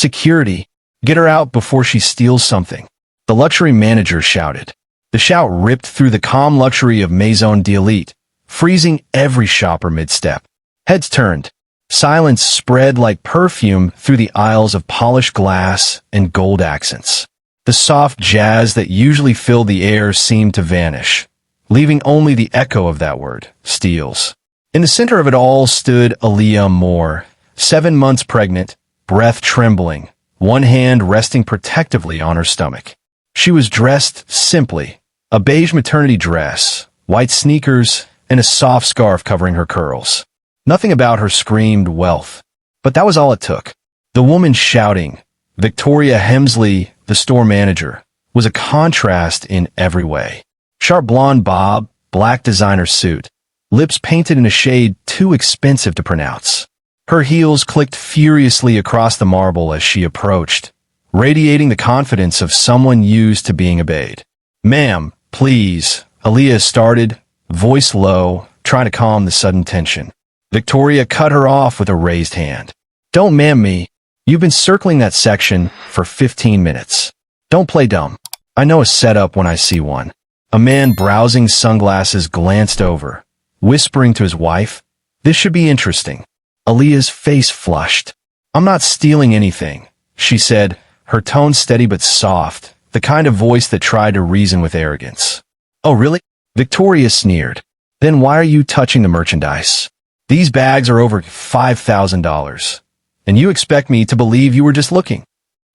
Security! Get her out before she steals something. The luxury manager shouted. The shout ripped through the calm luxury of Maison d'Elite, freezing every shopper mid-step. Heads turned. Silence spread like perfume through the aisles of polished glass and gold accents. The soft jazz that usually filled the air seemed to vanish, leaving only the echo of that word, steals. In the center of it all stood Aaliyah Moore, 7 months pregnant, breath trembling, one hand resting protectively on her stomach. She was dressed simply, a beige maternity dress, white sneakers, and a soft scarf covering her curls. Nothing about her screamed wealth, but that was all it took. The woman shouting, Victoria Hemsley, the store manager, was a contrast in every way. Sharp blonde bob, black designer suit, lips painted in a shade too expensive to pronounce. Her heels clicked furiously across the marble as she approached, radiating the confidence of someone used to being obeyed. Ma'am, please, Aaliyah started, voice low, trying to calm the sudden tension. Victoria cut her off with a raised hand. Don't ma'am me. You've been circling that section for 15 minutes. Don't play dumb. I know a setup when I see one. A man browsing sunglasses glanced over, whispering to his wife, this should be interesting. Aaliyah's face flushed. I'm not stealing anything, she said, her tone steady but soft, the kind of voice that tried to reason with arrogance. Oh really? Victoria sneered. Then why are you touching the merchandise? These bags are over $5,000. And you expect me to believe you were just looking?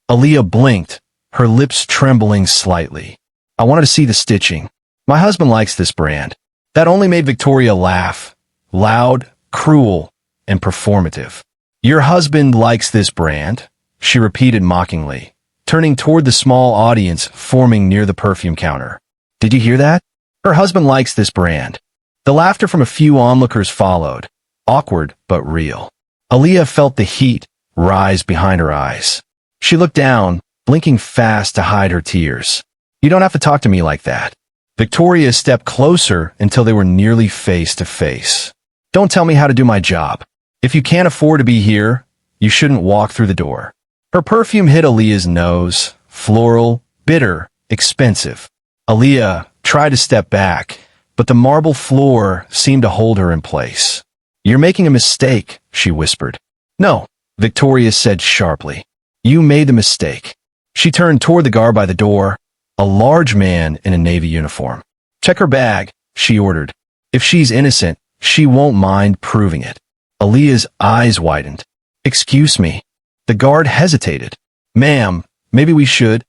Aaliyah blinked, her lips trembling slightly. I wanted to see the stitching. My husband likes this brand. That only made Victoria laugh. Loud, cruel, and performative. Your husband likes this brand? She repeated mockingly, turning toward the small audience forming near the perfume counter. Did you hear that? Her husband likes this brand. The laughter from a few onlookers followed, awkward but real. Aaliyah felt the heat rise behind her eyes. She looked down, blinking fast to hide her tears. You don't have to talk to me like that. Victoria stepped closer until they were nearly face to face. Don't tell me how to do my job. If you can't afford to be here, you shouldn't walk through the door. Her perfume hit Aaliyah's nose, floral, bitter, expensive. Aaliyah tried to step back, but the marble floor seemed to hold her in place. You're making a mistake, she whispered. No, Victoria said sharply. You made the mistake. She turned toward the guard by the door, a large man in a navy uniform. Check her bag, she ordered. If she's innocent, she won't mind proving it. Aaliyah's eyes widened. Excuse me. The guard hesitated. Ma'am, maybe we should.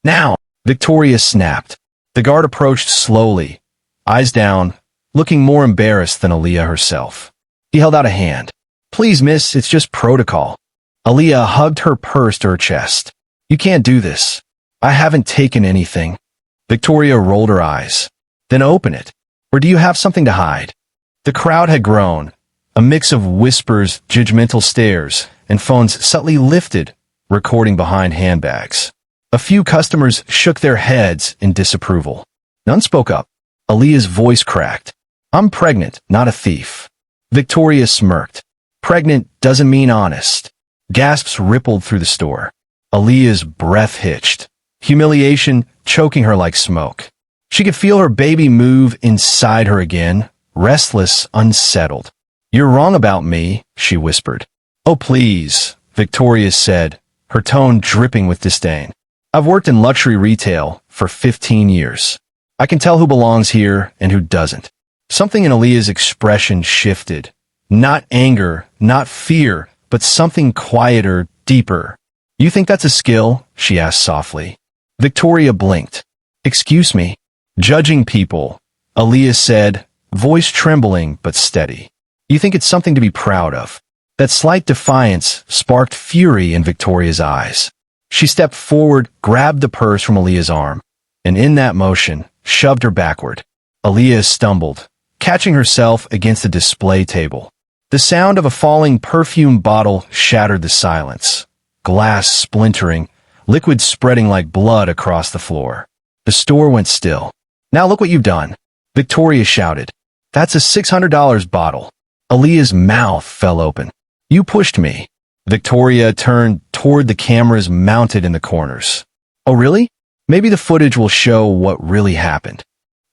Now, Victoria snapped. The guard approached slowly, eyes down, looking more embarrassed than Aaliyah herself. He held out a hand. Please, miss, it's just protocol. Aaliyah hugged her purse to her chest. You can't do this. I haven't taken anything. Victoria rolled her eyes. Then open it. Or do you have something to hide? The crowd had grown, a mix of whispers, judgmental stares, and phones subtly lifted, recording behind handbags. A few customers shook their heads in disapproval. None spoke up. Aaliyah's voice cracked. I'm pregnant, not a thief. Victoria smirked. Pregnant doesn't mean honest. Gasps rippled through the store. Aaliyah's breath hitched, humiliation choking her like smoke. She could feel her baby move inside her again, restless, unsettled. You're wrong about me, she whispered. Oh, please, Victoria said, her tone dripping with disdain. I've worked in luxury retail for 15 years. I can tell who belongs here and who doesn't. Something in Aaliyah's expression shifted. Not anger, not fear, but something quieter, deeper. You think that's a skill? She asked softly. Victoria blinked. Excuse me. Judging people, Aaliyah said, voice trembling but steady. You think it's something to be proud of? That slight defiance sparked fury in Victoria's eyes. She stepped forward, grabbed the purse from Aaliyah's arm, and in that motion, shoved her backward. Aaliyah stumbled, catching herself against the display table. The sound of a falling perfume bottle shattered the silence. Glass splintering, liquid spreading like blood across the floor. The store went still. Now look what you've done, Victoria shouted. That's a $600 bottle. Aaliyah's mouth fell open. You pushed me. Victoria turned toward the cameras mounted in the corners. Oh really? Maybe the footage will show what really happened.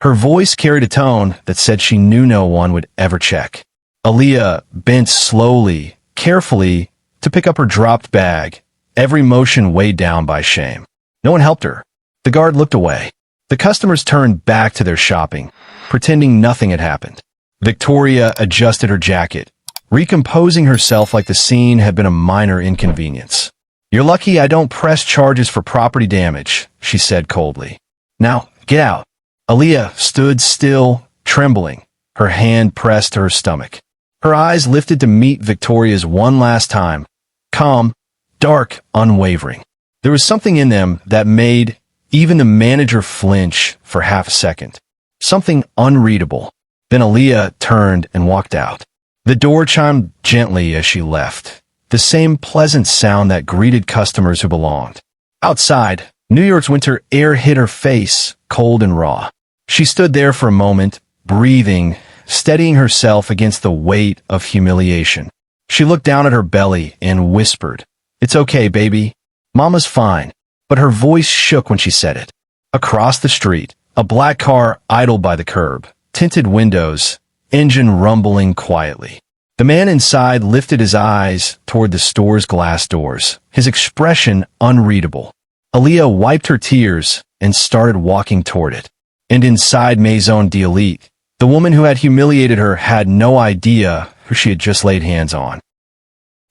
Her voice carried a tone that said she knew no one would ever check. Aaliyah bent slowly, carefully, to pick up her dropped bag, every motion weighed down by shame. No one helped her. The guard looked away. The customers turned back to their shopping, pretending nothing had happened. Victoria adjusted her jacket, recomposing herself like the scene had been a minor inconvenience. "You're lucky I don't press charges for property damage," she said coldly. "Now, get out." Aaliyah stood still, trembling, her hand pressed to her stomach. Her eyes lifted to meet Victoria's one last time, calm, dark, unwavering. There was something in them that made even the manager flinch for half a second. Something unreadable. Then Aaliyah turned and walked out. The door chimed gently as she left, the same pleasant sound that greeted customers who belonged. Outside, New York's winter air hit her face, cold and raw. She stood there for a moment, breathing, steadying herself against the weight of humiliation. She looked down at her belly and whispered, "It's okay, baby. Mama's fine." But her voice shook when she said it. Across the street, a black car idled by the curb, tinted windows, engine rumbling quietly. The man inside lifted his eyes toward the store's glass doors, his expression unreadable. Aaliyah wiped her tears and started walking toward it. And inside Maison d'Elite, the woman who had humiliated her had no idea who she had just laid hands on.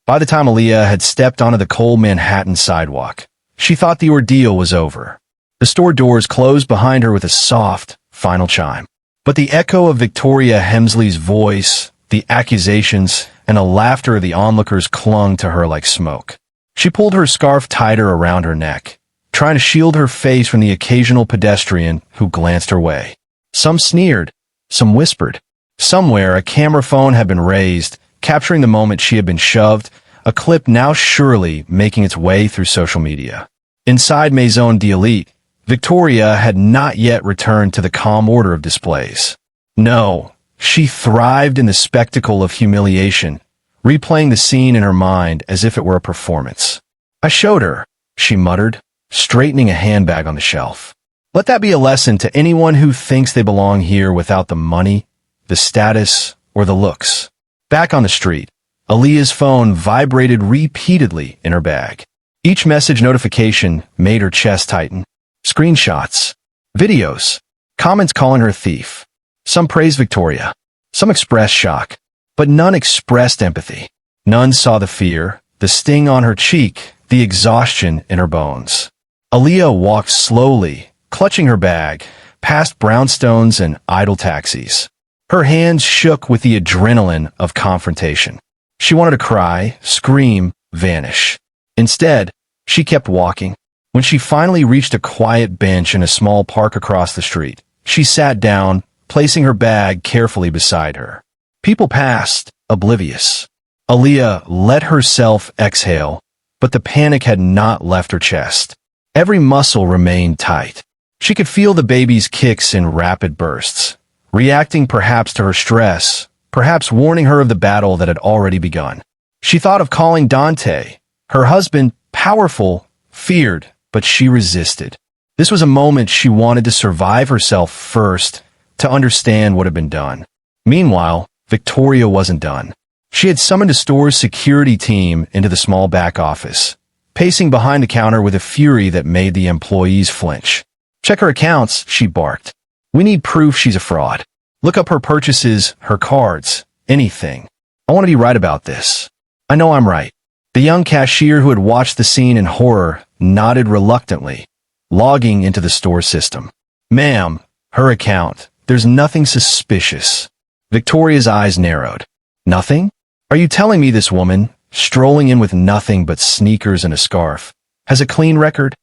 By the time Aaliyah had stepped onto the cold Manhattan sidewalk, she thought the ordeal was over. The store doors closed behind her with a soft, final chime. But the echo of Victoria Hemsley's voice, the accusations, and the laughter of the onlookers clung to her like smoke. She pulled her scarf tighter around her neck, trying to shield her face from the occasional pedestrian who glanced her way. Some sneered, some whispered. Somewhere a camera phone had been raised, capturing the moment she had been shoved, a clip now surely making its way through social media. Inside Maison d'Elite, Victoria had not yet returned to the calm order of displays. No, she thrived in the spectacle of humiliation, replaying the scene in her mind as if it were a performance. "I showed her," she muttered, straightening a handbag on the shelf. Let that be a lesson to anyone who thinks they belong here without the money, the status, or the looks. Back on the street, Aaliyah's phone vibrated repeatedly in her bag. Each message notification made her chest tighten. Screenshots, videos, comments calling her a thief. Some praised Victoria, some expressed shock, but none expressed empathy. None saw the fear, the sting on her cheek, the exhaustion in her bones. Aaliyah walked slowly, clutching her bag, past brownstones and idle taxis. Her hands shook with the adrenaline of confrontation. She wanted to cry, scream, vanish. Instead, she kept walking. When she finally reached a quiet bench in a small park across the street, she sat down, placing her bag carefully beside her. People passed, oblivious. Aaliyah let herself exhale, but the panic had not left her chest. Every muscle remained tight. She could feel the baby's kicks in rapid bursts, reacting perhaps to her stress, perhaps warning her of the battle that had already begun. She thought of calling Dante, her husband, powerful, feared, but she resisted. This was a moment she wanted to survive herself first, to understand what had been done. Meanwhile, Victoria wasn't done. She had summoned a store's security team into the small back office, pacing behind the counter with a fury that made the employees flinch. "Check her accounts," she barked. "We need proof she's a fraud. Look up her purchases, her cards, anything. I want to be right about this." "I know I'm right." The young cashier who had watched the scene in horror nodded reluctantly, logging into the store system. "Ma'am, her account. There's nothing suspicious." Victoria's eyes narrowed. "Nothing? Are you telling me this woman, strolling in with nothing but sneakers and a scarf, has a clean record?"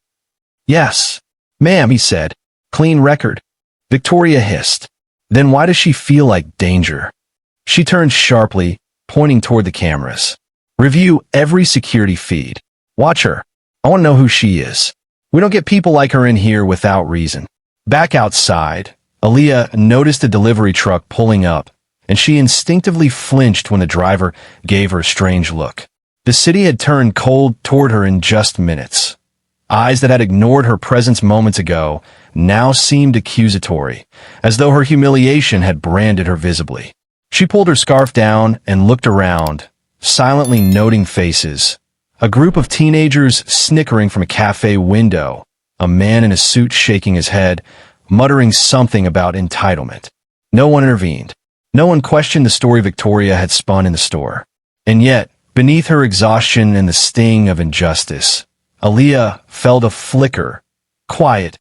"Yes, ma'am," he said. "Clean record." Victoria hissed. "Then why does she feel like danger?" She turned sharply, pointing toward the cameras. "Review every security feed. Watch her. I want to know who she is. We don't get people like her in here without reason." Back outside, Aaliyah noticed a delivery truck pulling up, and she instinctively flinched when the driver gave her a strange look. The city had turned cold toward her in just minutes. Eyes that had ignored her presence moments ago now seemed accusatory, as though her humiliation had branded her visibly. She pulled her scarf down and looked around, silently noting faces. A group of teenagers snickering from a cafe window, a man in a suit shaking his head, muttering something about entitlement. No one intervened. No one questioned the story Victoria had spun in the store. And yet, beneath her exhaustion and the sting of injustice, Aaliyah felt a flicker, quiet,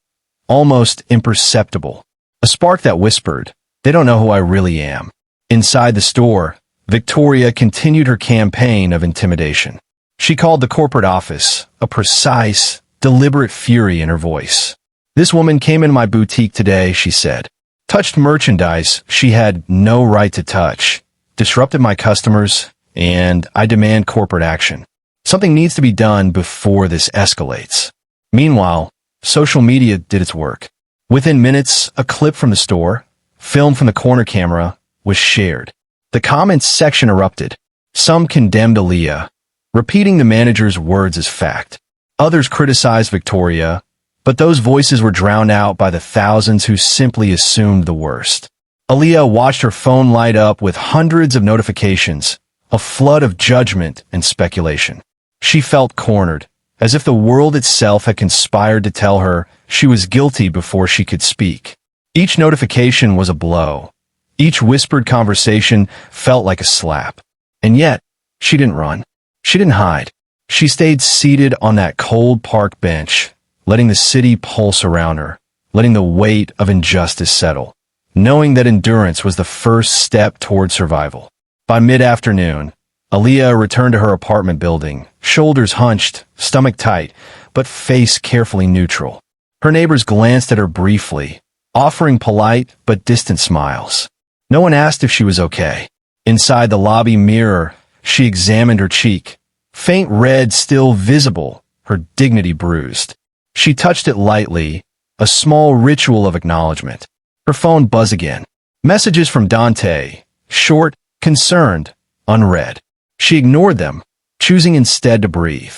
almost imperceptible. A spark that whispered, "They don't know who I really am." Inside the store, Victoria continued her campaign of intimidation. She called the corporate office, a precise, deliberate fury in her voice. "This woman came into my boutique today," she said. "Touched merchandise she had no right to touch, disrupted my customers, and I demand corporate action. Something needs to be done before this escalates." Meanwhile, social media did its work. Within minutes, a clip from the store, filmed from the corner camera, was shared. The comments section erupted. Some condemned Aaliyah, repeating the manager's words as fact. Others criticized Victoria, but those voices were drowned out by the thousands who simply assumed the worst. Aaliyah watched her phone light up with hundreds of notifications, a flood of judgment and speculation. She felt cornered, as if the world itself had conspired to tell her she was guilty before she could speak. Each notification was a blow. Each whispered conversation felt like a slap. And yet, she didn't run. She didn't hide. She stayed seated on that cold park bench, letting the city pulse around her, letting the weight of injustice settle, knowing that endurance was the first step toward survival. By mid-afternoon, Aaliyah returned to her apartment building, shoulders hunched, stomach tight, but face carefully neutral. Her neighbors glanced at her briefly, offering polite but distant smiles. No one asked if she was okay. Inside the lobby mirror, she examined her cheek, faint red still visible, her dignity bruised. She touched it lightly, a small ritual of acknowledgement. Her phone buzzed again. Messages from Dante, short, concerned, unread. She ignored them, choosing instead to breathe.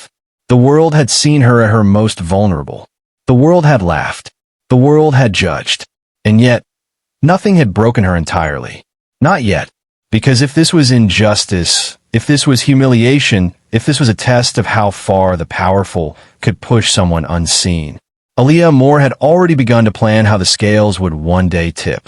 The world had seen her at her most vulnerable. The world had laughed. The world had judged. And yet, nothing had broken her entirely. Not yet. Because if this was injustice, if this was humiliation, if this was a test of how far the powerful could push someone unseen, Aaliyah Moore had already begun to plan how the scales would one day tip.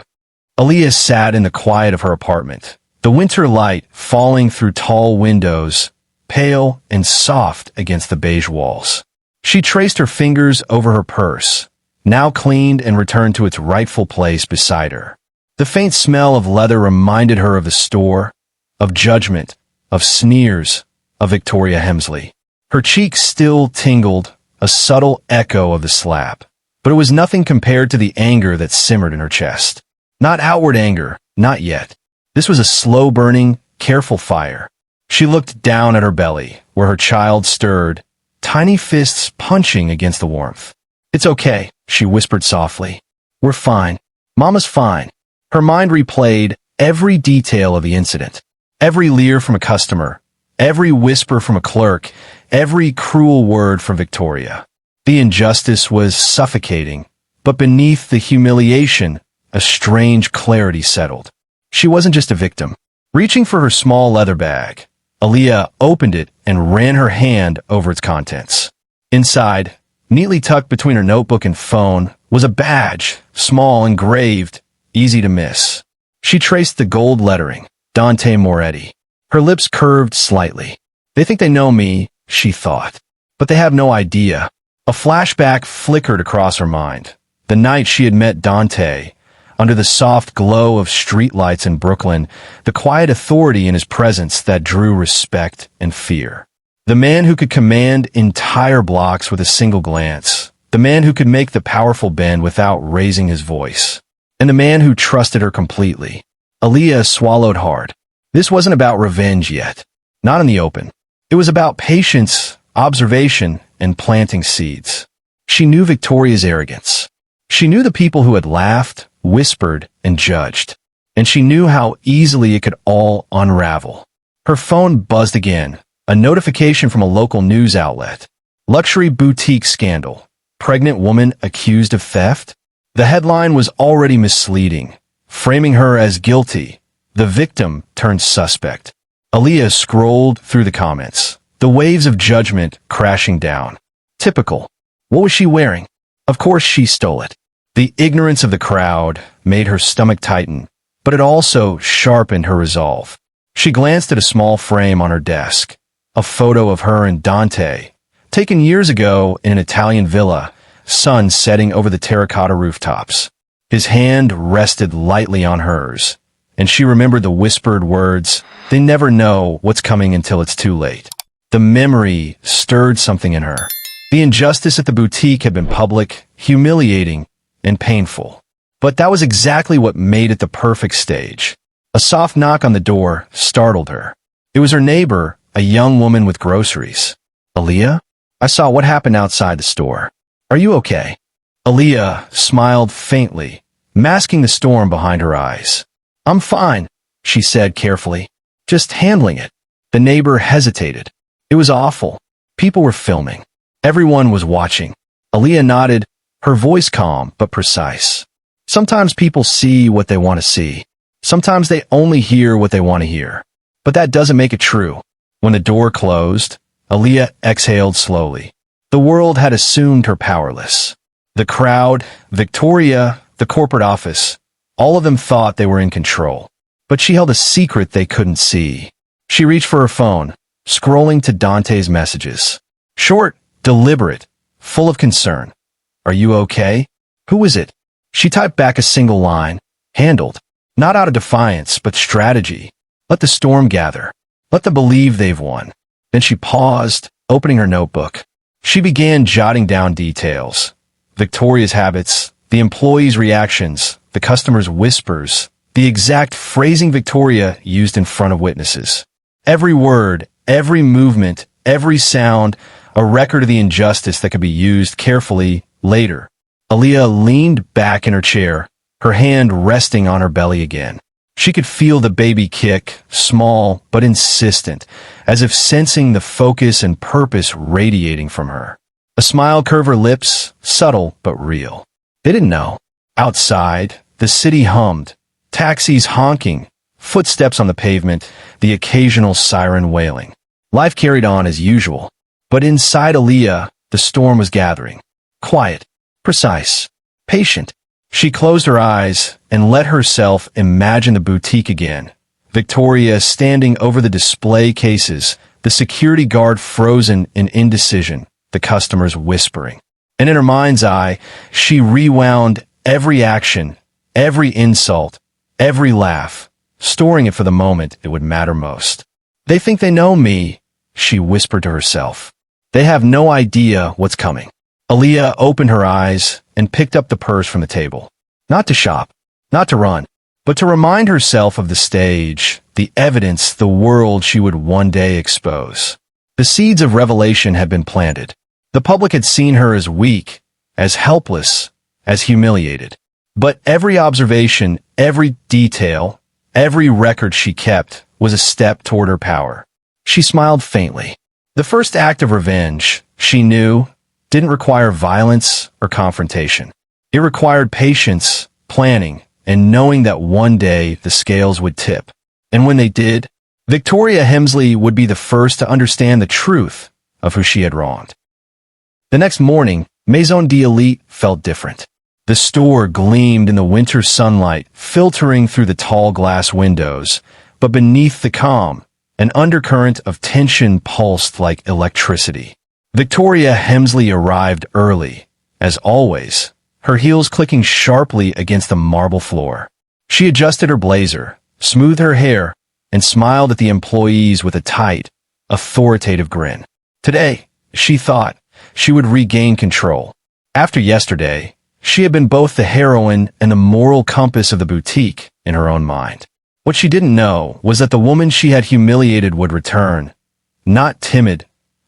Aaliyah sat in the quiet of her apartment, the winter light falling through tall windows, pale and soft against the beige walls. She traced her fingers over her purse, now cleaned and returned to its rightful place beside her. The faint smell of leather reminded her of the store, of judgment, of sneers, of Victoria Hemsley. Her cheeks still tingled, a subtle echo of the slap, but it was nothing compared to the anger that simmered in her chest. Not outward anger, not yet. This was a slow-burning, careful fire. She looked down at her belly, where her child stirred, tiny fists punching against the warmth. "It's okay," she whispered softly. "We're fine. Mama's fine." Her mind replayed every detail of the incident. Every leer from a customer, every whisper from a clerk, every cruel word from Victoria. The injustice was suffocating, but beneath the humiliation, a strange clarity settled. She wasn't just a victim. Reaching for her small leather bag, Aaliyah opened it and ran her hand over its contents. Inside, neatly tucked between her notebook and phone, was a badge, small, engraved, easy to miss. She traced the gold lettering, Dante Moretti. Her lips curved slightly. "They think they know me," she thought. "But they have no idea." A flashback flickered across her mind. The night she had met Dante, under the soft glow of streetlights in Brooklyn, the quiet authority in his presence that drew respect and fear. The man who could command entire blocks with a single glance. The man who could make the powerful bend without raising his voice. And the man who trusted her completely. Aaliyah swallowed hard. This wasn't about revenge yet. Not in the open. It was about patience, observation, and planting seeds. She knew Victoria's arrogance. She knew the people who had laughed, whispered, and judged. And she knew how easily it could all unravel. Her phone buzzed again, A notification from a local news outlet. Luxury boutique scandal. Pregnant woman accused of theft? The headline was already misleading, framing her as guilty. The victim turned suspect. Aaliyah scrolled through the comments, the waves of judgment crashing down. Typical. What was she wearing? Of course she stole it. The ignorance of the crowd made her stomach tighten, but it also sharpened her resolve. She glanced at a small frame on her desk, a photo of her and Dante, taken years ago in an Italian villa, sun setting over the terracotta rooftops. His hand rested lightly on hers, and she remembered the whispered words, "They never know what's coming until it's too late." The memory stirred something in her. The injustice at the boutique had been public, humiliating, and painful. But that was exactly what made it the perfect stage. A soft knock on the door startled her. It was her neighbor, a young woman with groceries. "Aaliyah? I saw what happened outside the store. Are you okay?" Aaliyah smiled faintly, masking the storm behind her eyes. "I'm fine," she said carefully. "Just handling it." The neighbor hesitated. It was awful. People were filming. Everyone was watching. Aaliyah nodded, her voice calm but precise. Sometimes people see what they want to see. Sometimes they only hear what they want to hear. But that doesn't make it true. When the door closed, Aaliyah exhaled slowly. The world had assumed her powerless. The crowd, Victoria, the corporate office, all of them thought they were in control. But she held a secret they couldn't see. She reached for her phone, scrolling to Dante's messages. Short, deliberate, full of concern. "Are you okay? Who is it?" She typed back a single line. "Handled." Not out of defiance, but strategy. Let the storm gather. Let them believe they've won. Then she paused, opening her notebook. She began jotting down details. Victoria's habits, the employees' reactions, the customers' whispers, the exact phrasing Victoria used in front of witnesses. Every word, every movement, every sound, a record of the injustice that could be used carefully later. Aaliyah leaned back in her chair, her hand resting on her belly again. She could feel the baby kick, small but insistent, as if sensing the focus and purpose radiating from her. A smile curved her lips, subtle but real. They didn't know. Outside, the city hummed, taxis honking, footsteps on the pavement, the occasional siren wailing. Life carried on as usual. But inside Aaliyah, the storm was gathering. Quiet, precise, patient. She closed her eyes and let herself imagine the boutique again. Victoria standing over the display cases, the security guard frozen in indecision, the customers whispering. And in her mind's eye, she rewound every action, every insult, every laugh, storing it for the moment it would matter most. "They think they know me," she whispered to herself. "They have no idea what's coming." Aaliyah opened her eyes and picked up the purse from the table. Not to shop, not to run, but to remind herself of the stage, the evidence, the world she would one day expose. The seeds of revelation had been planted. The public had seen her as weak, as helpless, as humiliated. But every observation, every detail, every record she kept was a step toward her power. She smiled faintly. The first act of revenge, she knew, didn't require violence or confrontation. It required patience, planning, and knowing that one day the scales would tip. And when they did, Victoria Hemsley would be the first to understand the truth of who she had wronged. The next morning, Maison d'Elite felt different. The store gleamed in the winter sunlight, filtering through the tall glass windows, but beneath the calm, an undercurrent of tension pulsed like electricity. Victoria Hemsley arrived early, as always, her heels clicking sharply against the marble floor. She adjusted her blazer, smoothed her hair, and smiled at the employees with a tight, authoritative grin. Today, she thought, she would regain control. After yesterday, she had been both the heroine and the moral compass of the boutique in her own mind. What she didn't know was that the woman she had humiliated would return, not timid,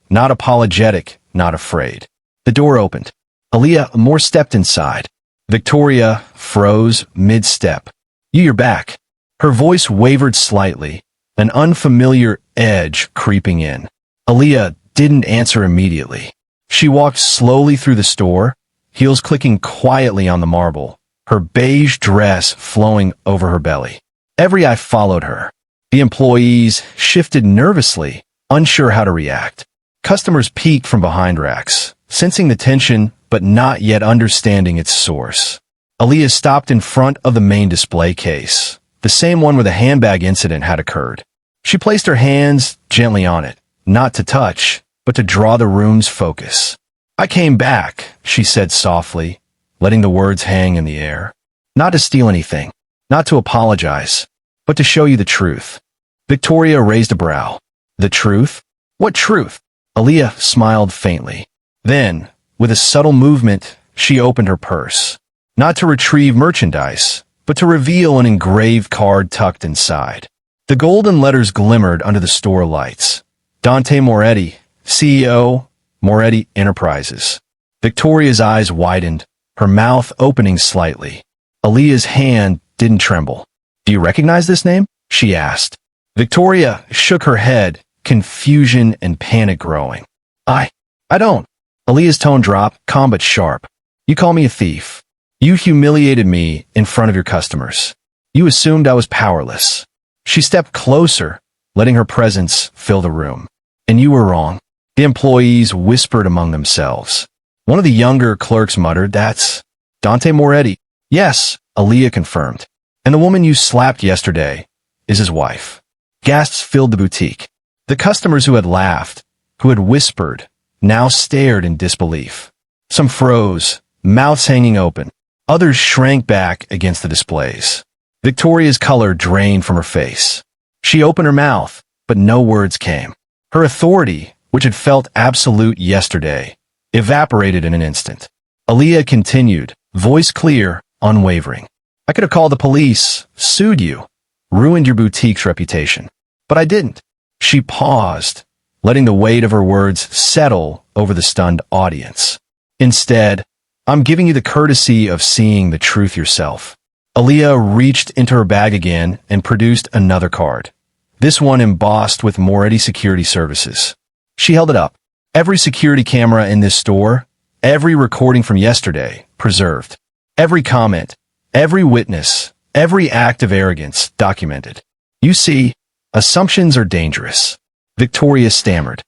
not apologetic, not afraid. The door opened. Aaliyah Moore stepped inside. Victoria froze mid-step. "You're back." Her voice wavered slightly, an unfamiliar edge creeping in. Aaliyah didn't answer immediately. She walked slowly through the store, heels clicking quietly on the marble, her beige dress flowing over her belly. Every eye followed her. The employees shifted nervously, unsure how to react. Customers peeked from behind racks, sensing the tension but not yet understanding its source. Aaliyah stopped in front of the main display case, the same one where the handbag incident had occurred. She placed her hands gently on it, not to touch, but to draw the room's focus. "I came back," she said softly, letting the words hang in the air. "Not to steal anything, not to apologize, but to show you the truth." Victoria raised a brow. "The truth? What truth?" Aaliyah smiled faintly. Then, with a subtle movement, she opened her purse. Not to retrieve merchandise, but to reveal an engraved card tucked inside. The golden letters glimmered under the store lights. Dante Moretti, CEO, Moretti Enterprises. Victoria's eyes widened, her mouth opening slightly. Aaliyah's hand didn't tremble. "Do you recognize this name?" she asked. Victoria shook her head, confusion and panic growing. I don't." Aaliyah's tone dropped, calm but sharp. "You call me a thief. You humiliated me in front of your customers. You assumed I was powerless." She stepped closer, letting her presence fill the room. "And you were wrong." The employees whispered among themselves. One of the younger clerks muttered, "That's Dante Moretti." "Yes," Aaliyah confirmed. "And the woman you slapped yesterday is his wife." Gasps filled the boutique. The customers who had laughed, who had whispered, now stared in disbelief. Some froze, mouths hanging open. Others shrank back against the displays. Victoria's color drained from her face. She opened her mouth, but no words came. Her authority, which had felt absolute yesterday, evaporated in an instant. Aaliyah continued, voice clear, unwavering. "I could have called the police, sued you, ruined your boutique's reputation. But I didn't." She paused, letting the weight of her words settle over the stunned audience. "Instead, I'm giving you the courtesy of seeing the truth yourself." Aaliyah reached into her bag again and produced another card, this one embossed with Moretti Security Services. She held it up. "Every security camera in this store, every recording from yesterday, preserved. Every comment, every witness, every act of arrogance, documented. You see, assumptions are dangerous." Victoria stammered.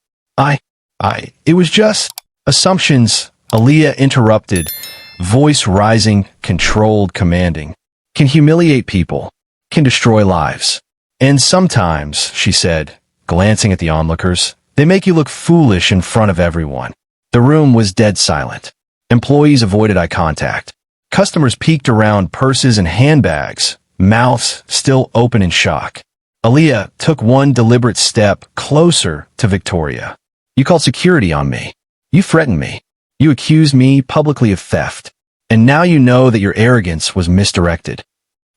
It was just assumptions," Aaliyah interrupted, voice rising, controlled, commanding. "Can humiliate people, can destroy lives. And sometimes," she said, glancing at the onlookers, "they make you look foolish in front of everyone." The room was dead silent. Employees avoided eye contact. Customers peeked around purses and handbags, mouths still open in shock. Aaliyah took one deliberate step closer to Victoria. "You called security on me. You threatened me. You accused me publicly of theft. And now you know that your arrogance was misdirected."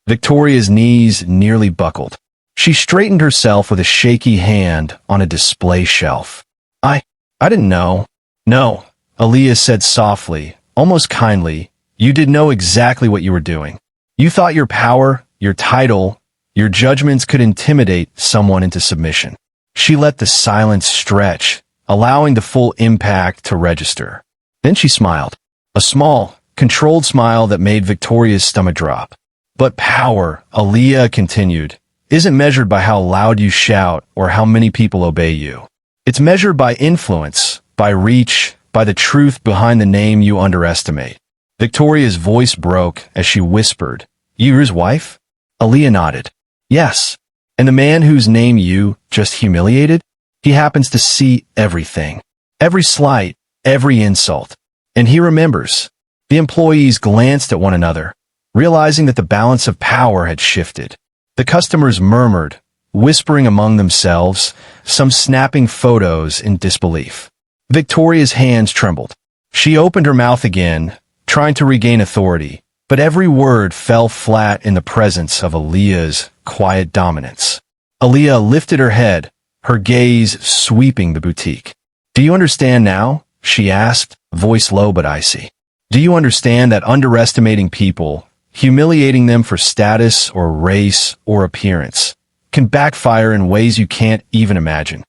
Victoria's knees nearly buckled. She straightened herself with a shaky hand on a display shelf. I didn't know." "No," Aaliyah said softly, almost kindly. "You did know exactly what you were doing. You thought your power, your title, your judgments could intimidate someone into submission." She let the silence stretch, allowing the full impact to register. Then she smiled. A small, controlled smile that made Victoria's stomach drop. "But power," Aaliyah continued, "isn't measured by how loud you shout or how many people obey you. It's measured by influence, by reach, by the truth behind the name you underestimate." Victoria's voice broke as she whispered, "You're his wife?" Aaliyah nodded. "Yes. And the man whose name you just humiliated? He happens to see everything. Every slight, every insult. And he remembers." The employees glanced at one another, realizing that the balance of power had shifted. The customers murmured, whispering among themselves, some snapping photos in disbelief. Victoria's hands trembled. She opened her mouth again, trying to regain authority, but every word fell flat in the presence of Aaliyah's quiet dominance. Aaliyah lifted her head, her gaze sweeping the boutique. "Do you understand now?" she asked, voice low but icy. "Do you understand that underestimating people, humiliating them for status or race or appearance, can backfire in ways you can't even imagine?"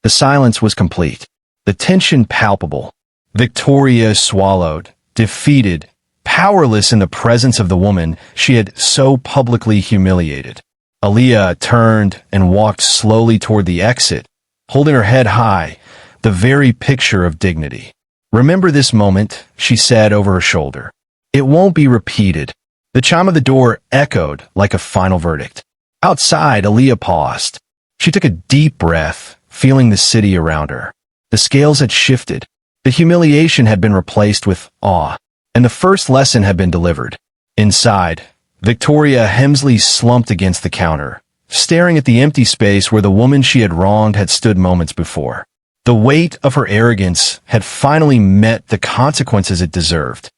The silence was complete. The tension palpable. Victoria swallowed, defeated, powerless in the presence of the woman she had so publicly humiliated. Aaliyah turned and walked slowly toward the exit, holding her head high, the very picture of dignity. "Remember this moment," she said over her shoulder. "It won't be repeated." The chime of the door echoed like a final verdict. Outside, Aaliyah paused. She took a deep breath, feeling the city around her. The scales had shifted. The humiliation had been replaced with awe, and the first lesson had been delivered. Inside, Victoria Hemsley slumped against the counter, staring at the empty space where the woman she had wronged had stood moments before. The weight of her arrogance had finally met the consequences it deserved.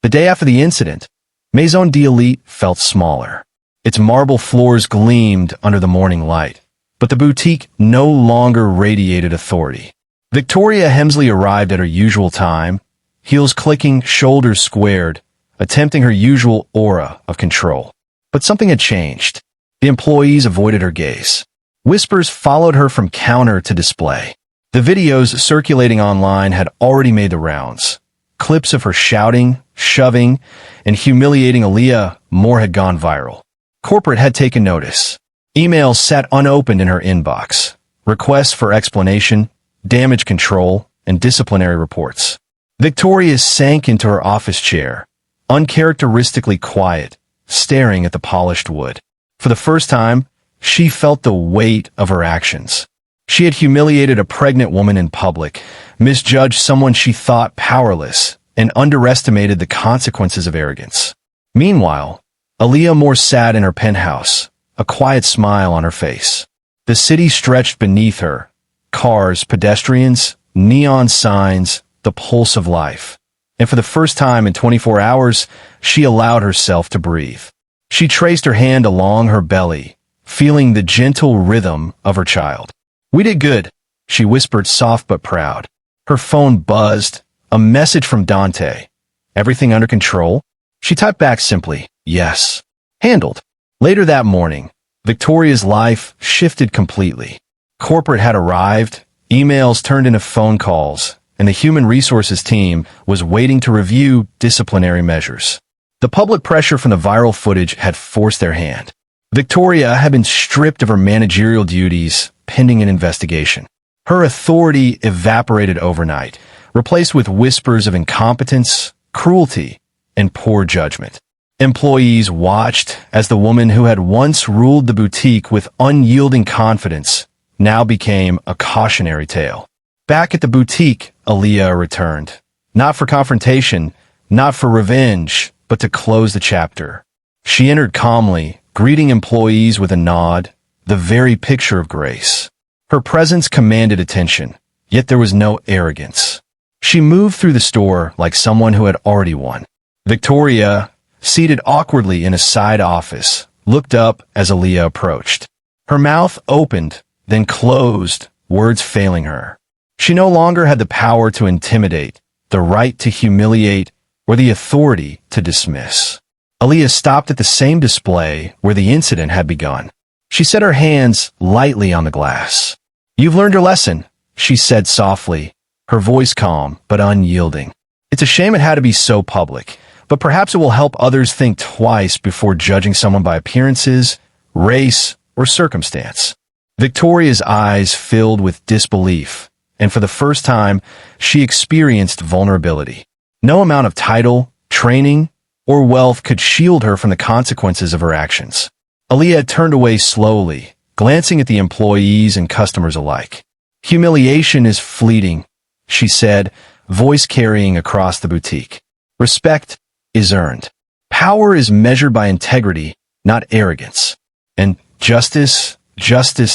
The day after the incident, Maison d'Elite felt smaller. Its marble floors gleamed under the morning light, but the boutique no longer radiated authority. Victoria Hemsley arrived at her usual time, heels clicking, shoulders squared, attempting her usual aura of control. But something had changed. The employees avoided her gaze. Whispers followed her from counter to display. The videos circulating online had already made the rounds. Clips of her shouting, shoving, and humiliating Aaliyah Moore had gone viral. Corporate had taken notice. Emails sat unopened in her inbox. Requests for explanation, damage control, and disciplinary reports. Victoria sank into her office chair, uncharacteristically quiet, staring at the polished wood. For the first time, she felt the weight of her actions. She had humiliated a pregnant woman in public, misjudged someone she thought powerless, and underestimated the consequences of arrogance. Meanwhile, Aaliyah Moore sat in her penthouse, a quiet smile on her face. The city stretched beneath her. Cars, pedestrians, neon signs, the pulse of life. And for the first time in 24 hours, she allowed herself to breathe. She traced her hand along her belly, feeling the gentle rhythm of her child. "We did good," she whispered, soft but proud. Her phone buzzed, a message from Dante. "Everything under control?" She typed back simply, "Yes." Handled. Later that morning, Victoria's life shifted completely. Corporate had arrived, emails turned into phone calls, and the human resources team was waiting to review disciplinary measures. The public pressure from the viral footage had forced their hand. Victoria had been stripped of her managerial duties, pending an investigation. Her authority evaporated overnight, replaced with whispers of incompetence, cruelty, and poor judgment. Employees watched as the woman who had once ruled the boutique with unyielding confidence now became a cautionary tale. Back at the boutique, Aaliyah returned. Not for confrontation, not for revenge, but to close the chapter. She entered calmly, greeting employees with a nod, the very picture of grace. Her presence commanded attention, yet there was no arrogance. She moved through the store like someone who had already won. Victoria, seated awkwardly in a side office, looked up as Aaliyah approached. Her mouth opened, then closed, words failing her. She no longer had the power to intimidate, the right to humiliate, or the authority to dismiss. Aaliyah stopped at the same display where the incident had begun. She set her hands lightly on the glass. "You've learned your lesson," she said softly, her voice calm but unyielding. "It's a shame it had to be so public, but perhaps it will help others think twice before judging someone by appearances, race, or circumstance." Victoria's eyes filled with disbelief, and for the first time, she experienced vulnerability. No amount of title, training, or wealth could shield her from the consequences of her actions. Aaliyah turned away slowly, glancing at the employees and customers alike. "Humiliation is fleeting," she said, voice carrying across the boutique. "Respect is earned. Power is measured by integrity, not arrogance. And justice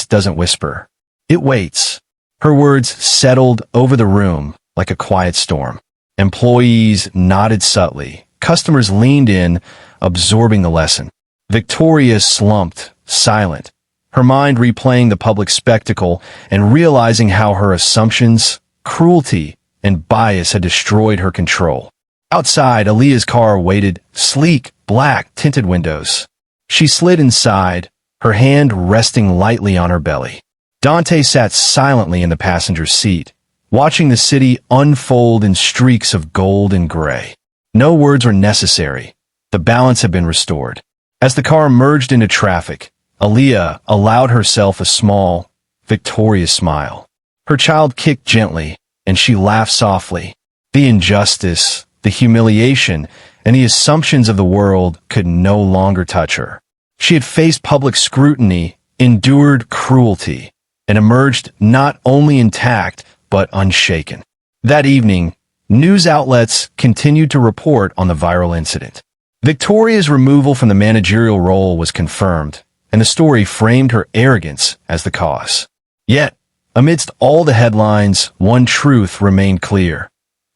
doesn't whisper. It waits." Her words settled over the room like a quiet storm. Employees nodded subtly. Customers leaned in, absorbing the lesson. Victoria slumped, silent, her mind replaying the public spectacle and realizing how her assumptions, cruelty, and bias had destroyed her control. Outside, Aaliyah's car waited, sleek, black, tinted windows. She slid inside, her hand resting lightly on her belly. Dante sat silently in the passenger seat, watching the city unfold in streaks of gold and gray. No words were necessary. The balance had been restored. As the car merged into traffic, Aaliyah allowed herself a small, victorious smile. Her child kicked gently, and she laughed softly. The injustice, the humiliation, and the assumptions of the world could no longer touch her. She had faced public scrutiny, endured cruelty, and emerged not only intact, but unshaken. That evening, news outlets continued to report on the viral incident. Victoria's removal from the managerial role was confirmed, and the story framed her arrogance as the cause. Yet, amidst all the headlines, one truth remained clear.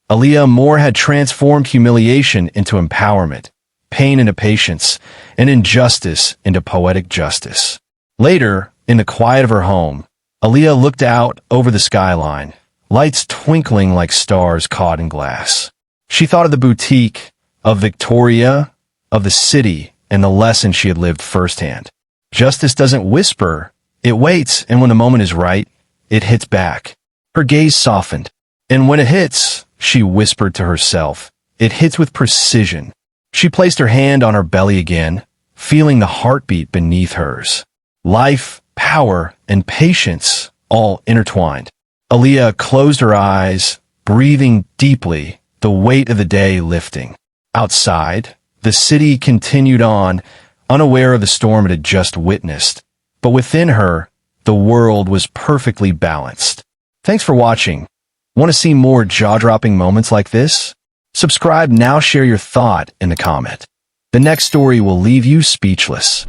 Aaliyah Moore had transformed humiliation into empowerment, pain into patience, and injustice into poetic justice. Later, in the quiet of her home, Aaliyah looked out over the skyline, lights twinkling like stars caught in glass. She thought of the boutique, of Victoria, of the city, and the lesson she had lived firsthand. Justice doesn't whisper, it waits, and when the moment is right, it hits back. Her gaze softened, and when it hits, she whispered to herself, it hits with precision. She placed her hand on her belly again, feeling the heartbeat beneath hers. Life, power, and patience all intertwined. Aaliyah closed her eyes, breathing deeply, the weight of the day lifting. Outside, the city continued on, unaware of the storm it had just witnessed. But within her, the world was perfectly balanced. Thanks for watching. Want to see more jaw-dropping moments like this? Subscribe now, share your thought in the comment. The next story will leave you speechless.